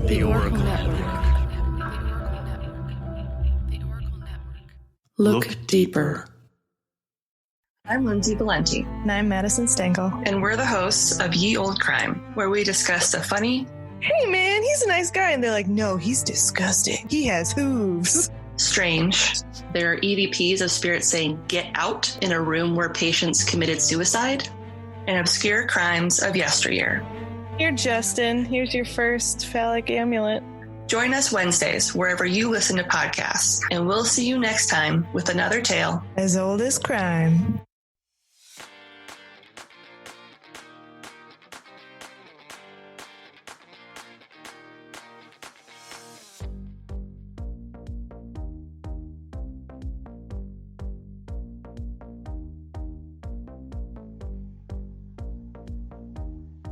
The Oracle Network. Look deeper. I'm Lindsay Valenti. And I'm Madison Stengel. And we're the hosts of Ye Old Crime, where we discuss the funny, hey man, he's a nice guy. And they're like, no, he's disgusting. He has hooves. Strange. There are EVPs of spirits saying, get out, in a room where patients committed suicide, and obscure crimes of yesteryear. Here, Justin, here's your first phallic amulet. Join us Wednesdays, wherever you listen to podcasts, and we'll see you next time with another tale as old as crime.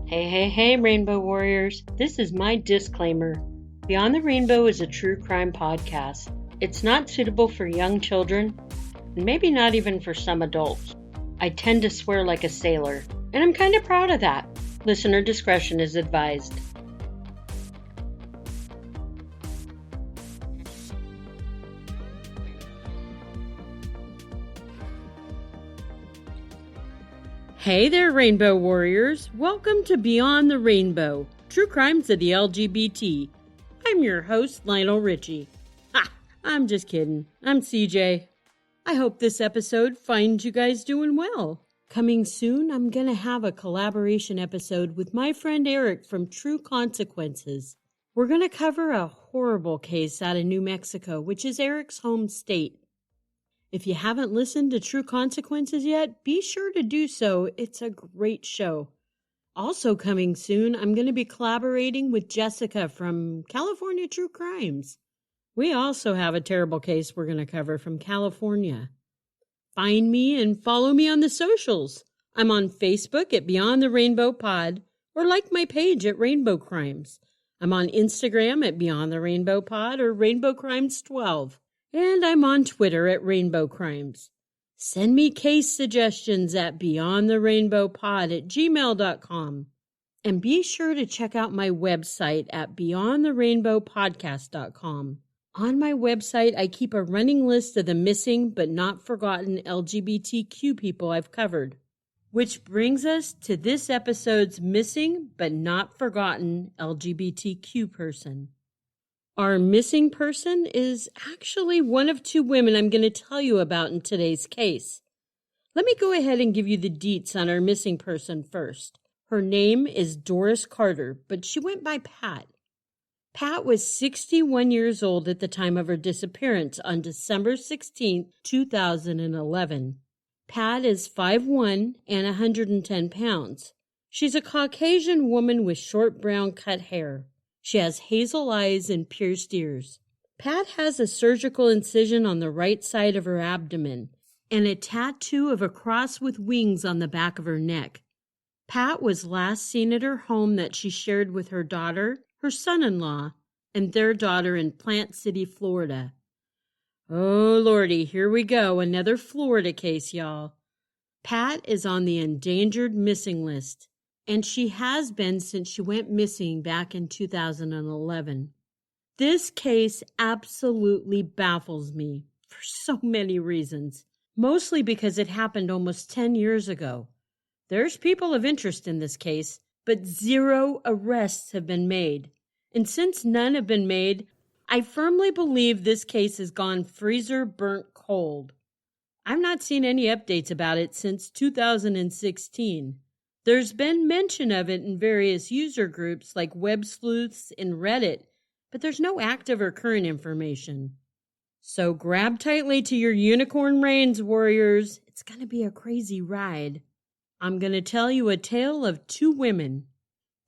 Hey, Rainbow Warriors. This is my disclaimer. Beyond the Rainbow is a true crime podcast. It's not suitable for young children, and maybe not even for some adults. I tend to swear like a sailor, and I'm kind of proud of that. Listener discretion is advised. Hey there, Rainbow Warriors. Welcome to Beyond the Rainbow, True Crimes of the LGBT. I'm your host, Lionel Richie. Ha! I'm just kidding. I'm CJ. I hope this episode finds you guys doing well. Coming soon, I'm going to have a collaboration episode with my friend Eric from True Consequences. We're going to cover a horrible case out of New Mexico, which is Eric's home state. If you haven't listened to True Consequences yet, be sure to do so. It's a great show. Also coming soon, I'm going to be collaborating with Jessica from California True Crimes. We also have a terrible case we're going to cover from California. Find me and follow me on the socials. I'm on Facebook at Beyond the Rainbow Pod, or like my page at Rainbow Crimes. I'm on Instagram at Beyond the Rainbow Pod or Rainbow Crimes 12. And I'm on Twitter at Rainbow Crimes. Send me case suggestions at beyondtherainbowpod@gmail.com. And be sure to check out my website at beyondtherainbowpodcast.com. On my website, I keep a running list of the missing but not forgotten LGBTQ people I've covered. Which brings us to this episode's missing but not forgotten LGBTQ person. Our missing person is actually one of two women I'm going to tell you about in today's case. Let me go ahead and give you the deets on our missing person first. Her name is Doris Carter, but she went by Pat. Pat was 61 years old at the time of her disappearance on December 16, 2011. Pat is 5'1" and 110 pounds. She's a Caucasian woman with short brown cut hair. She has hazel eyes and pierced ears. Pat has a surgical incision on the right side of her abdomen and a tattoo of a cross with wings on the back of her neck. Pat was last seen at her home that she shared with her daughter, her son-in-law, and their daughter in Plant City, Florida. Oh, Lordy, here we go, another Florida case, y'all. Pat is on the endangered missing list. And she has been since she went missing back in 2011. This case absolutely baffles me for so many reasons, mostly because it happened almost 10 years ago. There's people of interest in this case, but 0 arrests have been made. And since none have been made, I firmly believe this case has gone freezer burnt cold. I've not seen any updates about it since 2016. There's been mention of it in various user groups like Web Sleuths and Reddit, but there's no active or current information. So grab tightly to your unicorn reins, warriors. It's going to be a crazy ride. I'm going to tell you a tale of two women,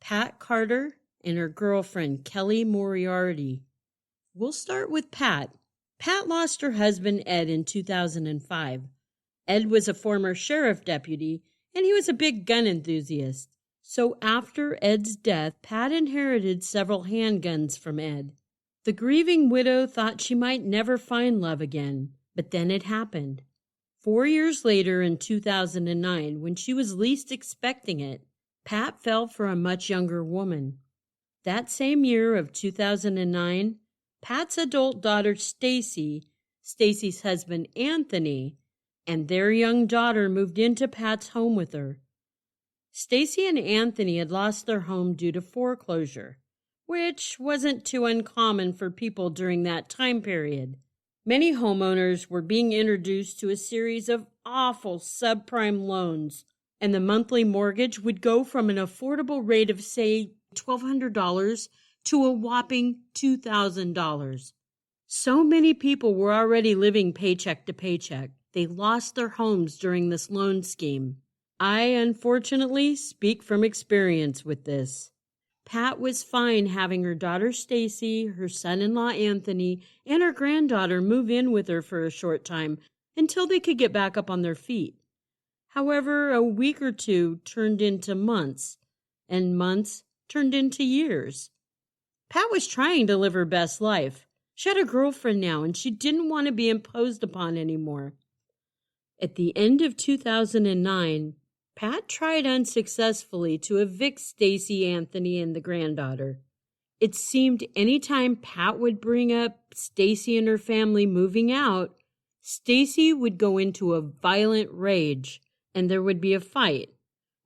Pat Carter and her girlfriend, Kelly Moriarty. We'll start with Pat. Pat lost her husband, Ed, in 2005. Ed was a former sheriff deputy, and he was a big gun enthusiast. So after Ed's death, Pat inherited several handguns from Ed. The grieving widow thought she might never find love again, but then it happened. 4 years later, in 2009, when she was least expecting it, Pat fell for a much younger woman. That same year of 2009, Pat's adult daughter Stacy, Stacy's husband Anthony, and their young daughter moved into Pat's home with her. Stacy and Anthony had lost their home due to foreclosure, which wasn't too uncommon for people during that time period. Many homeowners were being introduced to a series of awful subprime loans, and the monthly mortgage would go from an affordable rate of, say, $1,200 to a whopping $2,000. So many people were already living paycheck to paycheck. They lost their homes during this loan scheme. I, unfortunately, speak from experience with this. Pat was fine having her daughter Stacy, her son-in-law Anthony, and her granddaughter move in with her for a short time until they could get back up on their feet. However, a week or two turned into months, and months turned into years. Pat was trying to live her best life. She had a girlfriend now, and she didn't want to be imposed upon anymore. At the end of 2009, Pat tried unsuccessfully to evict Stacy, Anthony, and the granddaughter. It seemed any time Pat would bring up Stacy and her family moving out, Stacy would go into a violent rage, and there would be a fight.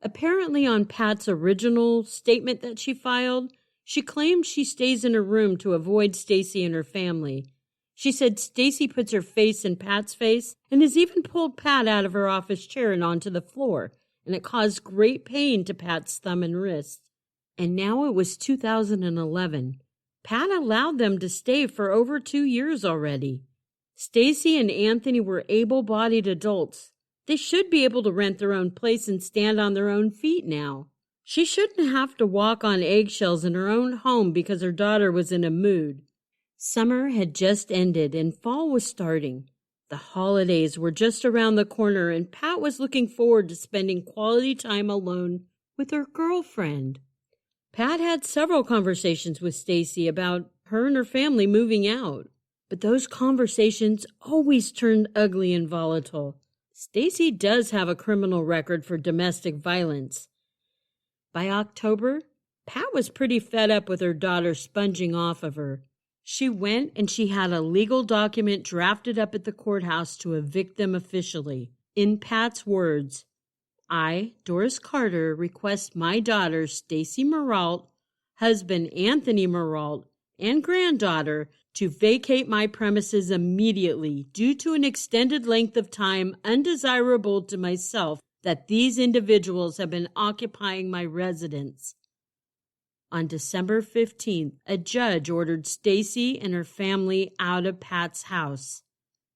Apparently, on Pat's original statement that she filed, she claimed she stays in her room to avoid Stacy and her family. She said Stacy puts her face in Pat's face and has even pulled Pat out of her office chair and onto the floor, and it caused great pain to Pat's thumb and wrist. And now it was 2011. Pat allowed them to stay for over 2 years already. Stacy and Anthony were able-bodied adults. They should be able to rent their own place and stand on their own feet now. She shouldn't have to walk on eggshells in her own home because her daughter was in a mood. Summer had just ended and fall was starting. The holidays were just around the corner, and Pat was looking forward to spending quality time alone with her girlfriend. Pat had several conversations with Stacy about her and her family moving out, but those conversations always turned ugly and volatile. Stacy does have a criminal record for domestic violence. By October, Pat was pretty fed up with her daughter sponging off of her. She went and she had a legal document drafted up at the courthouse to evict them officially. In Pat's words, I, Doris Carter, request my daughter, Stacy Moriarty, husband Anthony Moriarty, and granddaughter to vacate my premises immediately due to an extended length of time undesirable to myself that these individuals have been occupying my residence. On December 15th, a judge ordered Stacy and her family out of Pat's house.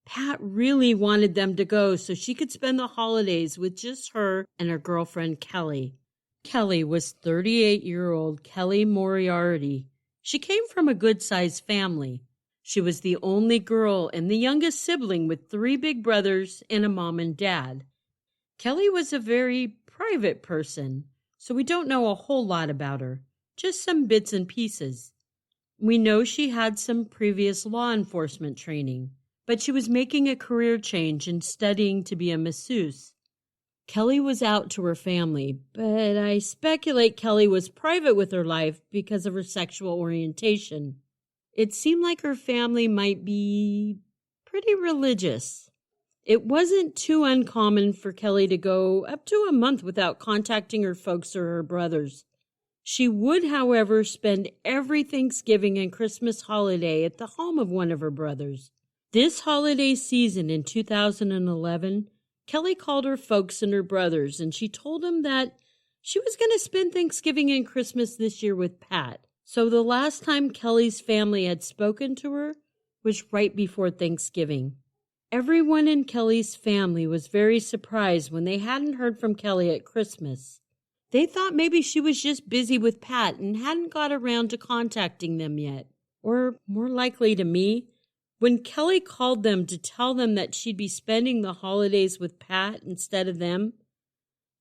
Pat really wanted them to go so she could spend the holidays with just her and her girlfriend Kelly. Kelly was 38-year-old Kelly Moriarty. She came from a good-sized family. She was the only girl and the youngest sibling with 3 big brothers and a mom and dad. Kelly was a very private person, so we don't know a whole lot about her. Just some bits and pieces. We know she had some previous law enforcement training, but she was making a career change and studying to be a masseuse. Kelly was out to her family, but I speculate Kelly was private with her life because of her sexual orientation. It seemed like her family might be pretty religious. It wasn't too uncommon for Kelly to go up to a month without contacting her folks or her brothers. She would, however, spend every Thanksgiving and Christmas holiday at the home of one of her brothers. This holiday season in 2011, Kelly called her folks and her brothers, and she told them that she was going to spend Thanksgiving and Christmas this year with Pat. So the last time Kelly's family had spoken to her was right before Thanksgiving. Everyone in Kelly's family was very surprised when they hadn't heard from Kelly at Christmas. They thought maybe she was just busy with Pat and hadn't got around to contacting them yet. Or, more likely to me, when Kelly called them to tell them that she'd be spending the holidays with Pat instead of them,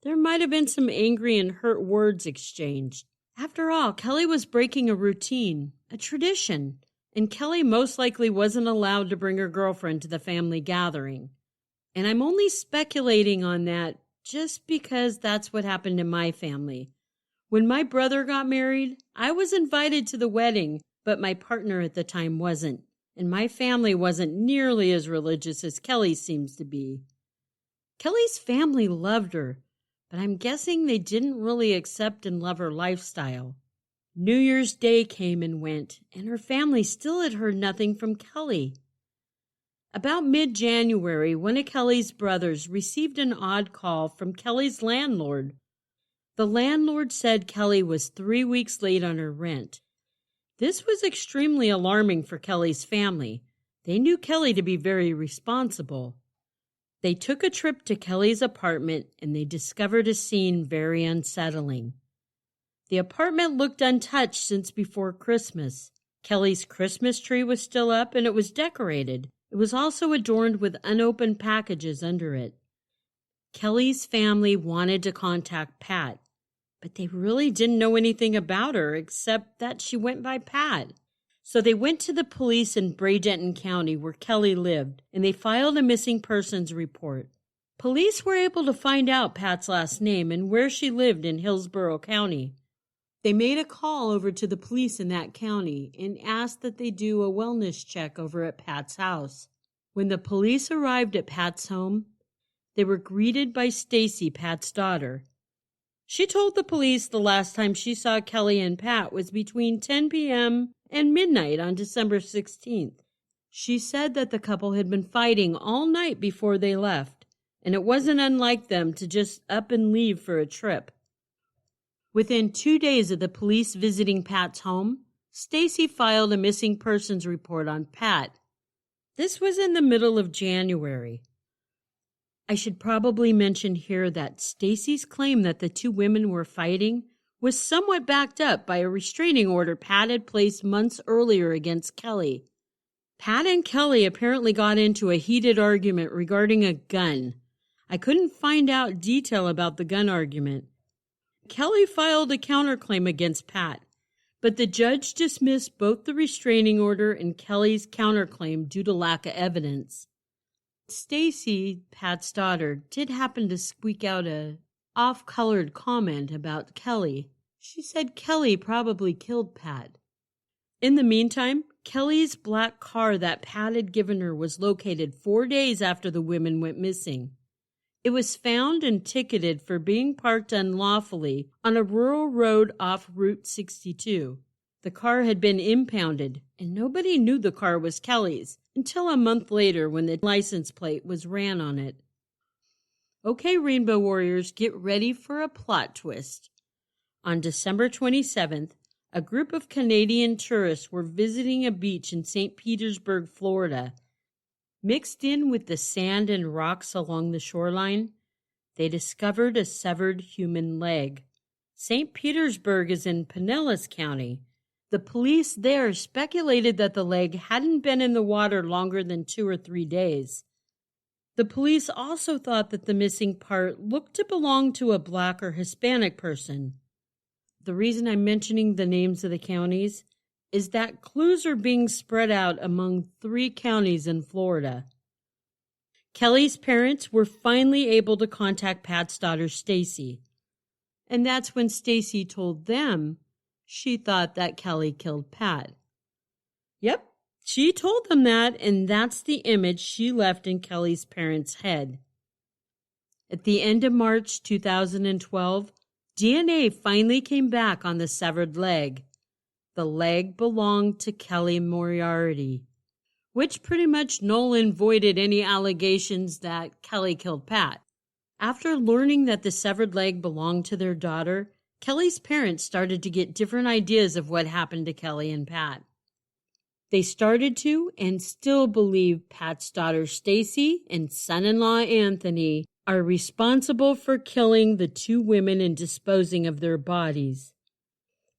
there might have been some angry and hurt words exchanged. After all, Kelly was breaking a routine, a tradition, and Kelly most likely wasn't allowed to bring her girlfriend to the family gathering. And I'm only speculating on that just because that's what happened in my family. When my brother got married, I was invited to the wedding, but my partner at the time wasn't, and my family wasn't nearly as religious as Kelly seems to be. Kelly's family loved her, but I'm guessing they didn't really accept and love her lifestyle. New Year's Day came and went, and her family still had heard nothing from Kelly. About mid-January, one of Kelly's brothers received an odd call from Kelly's landlord. The landlord said Kelly was 3 weeks late on her rent. This was extremely alarming for Kelly's family. They knew Kelly to be very responsible. They took a trip to Kelly's apartment and they discovered a scene very unsettling. The apartment looked untouched since before Christmas. Kelly's Christmas tree was still up and it was decorated. It was also adorned with unopened packages under it. Kelly's family wanted to contact Pat, but they really didn't know anything about her except that she went by Pat. So they went to the police in Bradenton County where Kelly lived, and they filed a missing persons report. Police were able to find out Pat's last name and where she lived in Hillsborough County. They made a call over to the police in that county and asked that they do a wellness check over at Pat's house. When the police arrived at Pat's home, they were greeted by Stacy, Pat's daughter. She told the police the last time she saw Kelly and Pat was between 10 p.m. and midnight on December 16th. She said that the couple had been fighting all night before they left, and it wasn't unlike them to just up and leave for a trip. Within 2 days of the police visiting Pat's home, Stacy filed a missing persons report on Pat. This was in the middle of January. I should probably mention here that Stacy's claim that the two women were fighting was somewhat backed up by a restraining order Pat had placed months earlier against Kelly. Pat and Kelly apparently got into a heated argument regarding a gun. I couldn't find out detail about the gun argument. Kelly filed a counterclaim against Pat, but the judge dismissed both the restraining order and Kelly's counterclaim due to lack of evidence. Stacy, Pat's daughter, did happen to squeak out a off-colored comment about Kelly. She said Kelly probably killed Pat. In the meantime, Kelly's black car that Pat had given her was located 4 days after the women went missing. It was found and ticketed for being parked unlawfully on a rural road off Route 62. The car had been impounded, and nobody knew the car was Kelly's until a month later when the license plate was ran on it. Okay, Rainbow Warriors, get ready for a plot twist. On December 27th, a group of Canadian tourists were visiting a beach in St. Petersburg, Florida. Mixed in with the sand and rocks along the shoreline, they discovered a severed human leg. St. Petersburg is in Pinellas County. The police there speculated that the leg hadn't been in the water longer than 2 or 3 days. The police also thought that the missing part looked to belong to a Black or Hispanic person. The reason I'm mentioning the names of the counties is that clues are being spread out among 3 counties in Florida. Kelly's parents were finally able to contact Pat's daughter, Stacy. And that's when Stacy told them she thought that Kelly killed Pat. Yep, she told them that, and that's the image she left in Kelly's parents' head. At the end of March 2012, DNA finally came back on the severed leg. The leg belonged to Kelly Moriarty, which pretty much null and voided any allegations that Kelly killed Pat. After learning that the severed leg belonged to their daughter, Kelly's parents started to get different ideas of what happened to Kelly and Pat. They started to and still believe Pat's daughter Stacy and son-in-law Anthony are responsible for killing the 2 women and disposing of their bodies.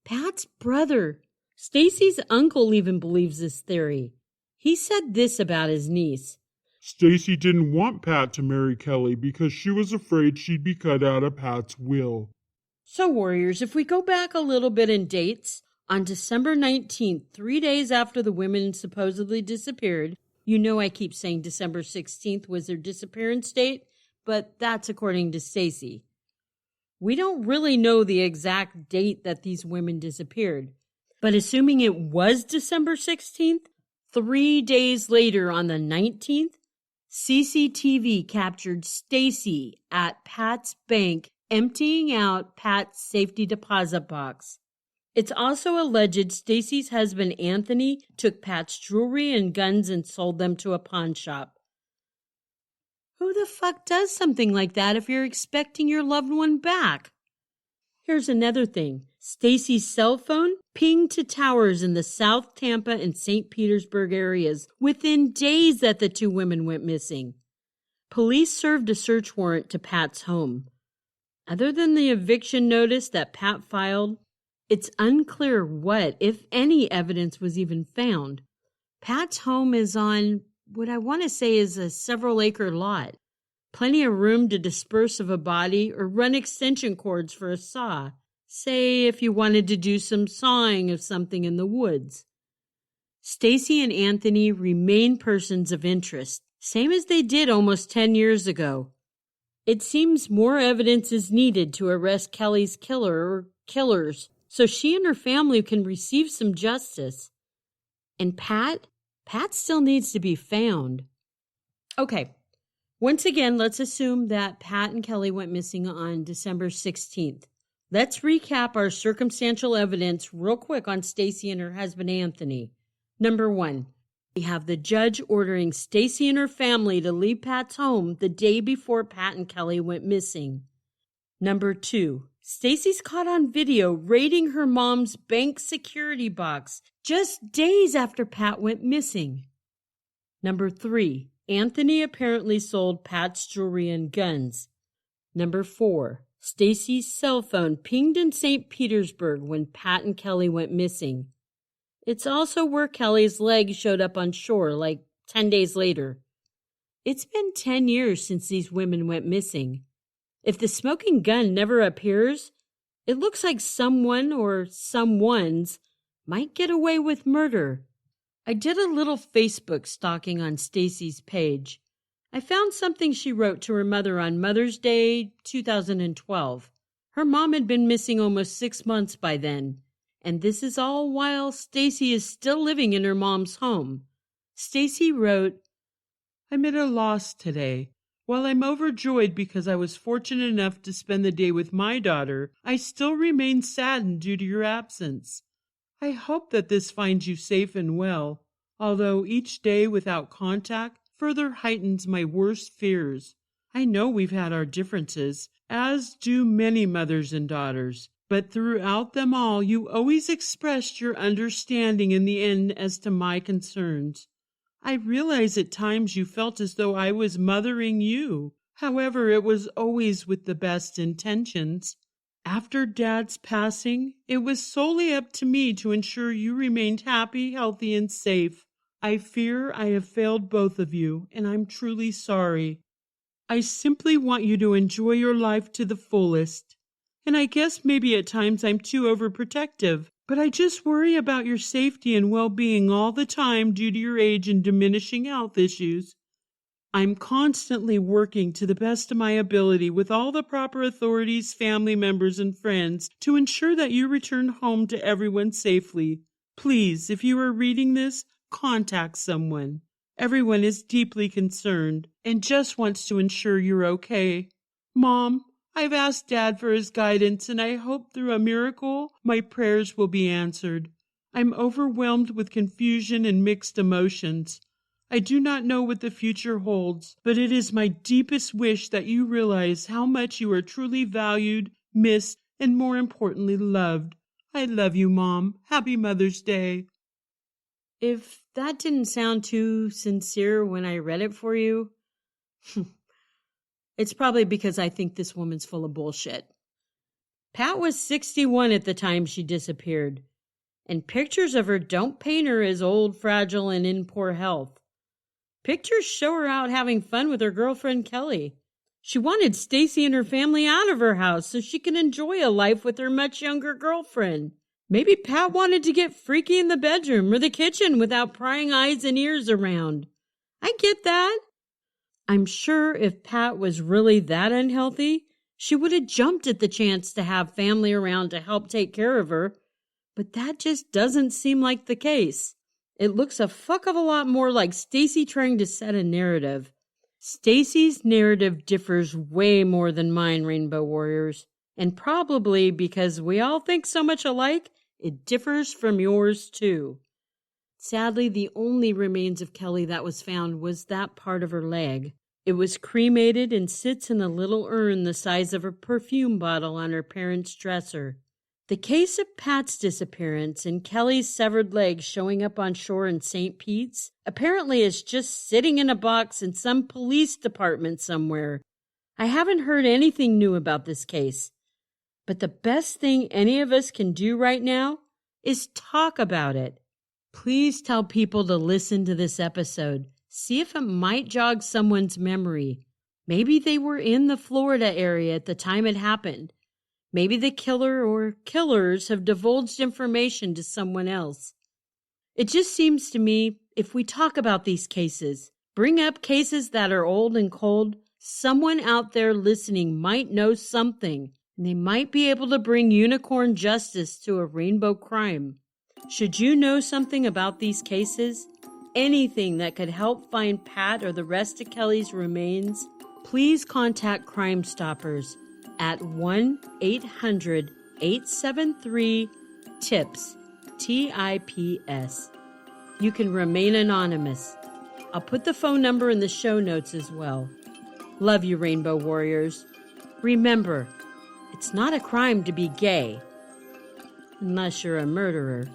Pat's brother, Stacy's uncle, even believes this theory. He said this about his niece. Stacy didn't want Pat to marry Kelly because she was afraid she'd be cut out of Pat's will. So, Warriors, if we go back a little bit in dates, on December 19th, 3 days after the women supposedly disappeared, you know I keep saying December 16th was their disappearance date, but that's according to Stacy. We don't really know the exact date that these women disappeared, but assuming it was December 16th, 3 days later on the 19th, CCTV captured Stacy at Pat's bank emptying out Pat's safety deposit box. It's also alleged Stacy's husband Anthony took Pat's jewelry and guns and sold them to a pawn shop. Who the fuck does something like that if you're expecting your loved one back? Here's another thing. Stacy's cell phone pinged to towers in the South Tampa and St. Petersburg areas within days that the two women went missing. Police served a search warrant to Pat's home. Other than the eviction notice that Pat filed, it's unclear what, if any, evidence was even found. Pat's home is on what I want to say is a several-acre lot. Plenty of room to dispose of a body or run extension cords for a saw. Say if you wanted to do some sawing of something in the woods. Stacy and Anthony remain persons of interest, same as they did almost 10 years ago. It seems more evidence is needed to arrest Kelly's killer or killers, so she and her family can receive some justice. And Pat still needs to be found. Okay, once again, let's assume that Pat and Kelly went missing on December 16th. Let's recap our circumstantial evidence real quick on Stacy and her husband Anthony. Number 1, we have the judge ordering Stacy and her family to leave Pat's home the day before Pat and Kelly went missing. Number 2, Stacy's caught on video raiding her mom's bank security box just days after Pat went missing. Number 3, Anthony apparently sold Pat's jewelry and guns. Number 4, Stacy's cell phone pinged in St. Petersburg when Pat and Kelly went missing. It's also where Kelly's leg showed up on shore like 10 days later. It's been 10 years since these women went missing. If the smoking gun never appears, it looks like someone or someones might get away with murder. I did a little Facebook stalking on Stacy's page. I found something she wrote to her mother on Mother's Day 2012. Her mom had been missing almost 6 months by then, and this is all while Stacy is still living in her mom's home. Stacy wrote, "I'm at a loss today. While I'm overjoyed because I was fortunate enough to spend the day with my daughter, I still remain saddened due to your absence. I hope that this finds you safe and well, although each day without contact further heightens my worst fears. I know we've had our differences, as do many mothers and daughters, but throughout them all you always expressed your understanding in the end as to my concerns. I realize at times you felt as though I was mothering you. However, it was always with the best intentions. After Dad's passing, it was solely up to me to ensure you remained happy, healthy, and safe. I fear I have failed both of you, and I'm truly sorry. I simply want you to enjoy your life to the fullest. And I guess maybe at times I'm too overprotective, but I just worry about your safety and well-being all the time due to your age and diminishing health issues. I'm constantly working to the best of my ability with all the proper authorities, family members, and friends to ensure that you return home to everyone safely. Please, if you are reading this, contact someone. Everyone is deeply concerned and just wants to ensure you're okay. Mom, I've asked Dad for his guidance, and I hope through a miracle my prayers will be answered. I'm overwhelmed with confusion and mixed emotions. I do not know what the future holds, but it is my deepest wish that you realize how much you are truly valued, missed, and more importantly, loved. I love you, Mom. Happy Mother's Day." If that didn't sound too sincere when I read it for you, it's probably because I think this woman's full of bullshit. Pat was 61 at the time she disappeared, and pictures of her don't paint her as old, fragile, and in poor health. Pictures show her out having fun with her girlfriend Kelly. She wanted Stacy and her family out of her house so she could enjoy a life with her much younger girlfriend. Maybe Pat wanted to get freaky in the bedroom or the kitchen without prying eyes and ears around. I get that. I'm sure if Pat was really that unhealthy, She would have jumped at the chance to have family around to help take care of her, but that just doesn't seem like the case. It looks a fuck of a lot more like Stacy trying to set a narrative. Stacy's narrative differs way more than mine, Rainbow Warriors. And probably because we all think so much alike, it differs from yours too. Sadly, the only remains of Kelly that was found was that part of her leg. It was cremated and sits in a little urn the size of a perfume bottle on her parents' dresser. The case of Pat's disappearance and Kelly's severed leg showing up on shore in St. Pete's apparently is just sitting in a box in some police department somewhere. I haven't heard anything new about this case. But the best thing any of us can do right now is talk about it. Please tell people to listen to this episode. See if it might jog someone's memory. Maybe they were in the Florida area at the time it happened. Maybe the killer or killers have divulged information to someone else. It just seems to me, if we talk about these cases, bring up cases that are old and cold, someone out there listening might know something, and they might be able to bring unicorn justice to a rainbow crime. Should you know something about these cases, anything that could help find Pat or the rest of Kelly's remains, please contact Crimestoppers at 1-800-873-TIPS, TIPS. You can remain anonymous. I'll put the phone number in the show notes as well. Love you, Rainbow Warriors. Remember, it's not a crime to be gay, unless you're a murderer.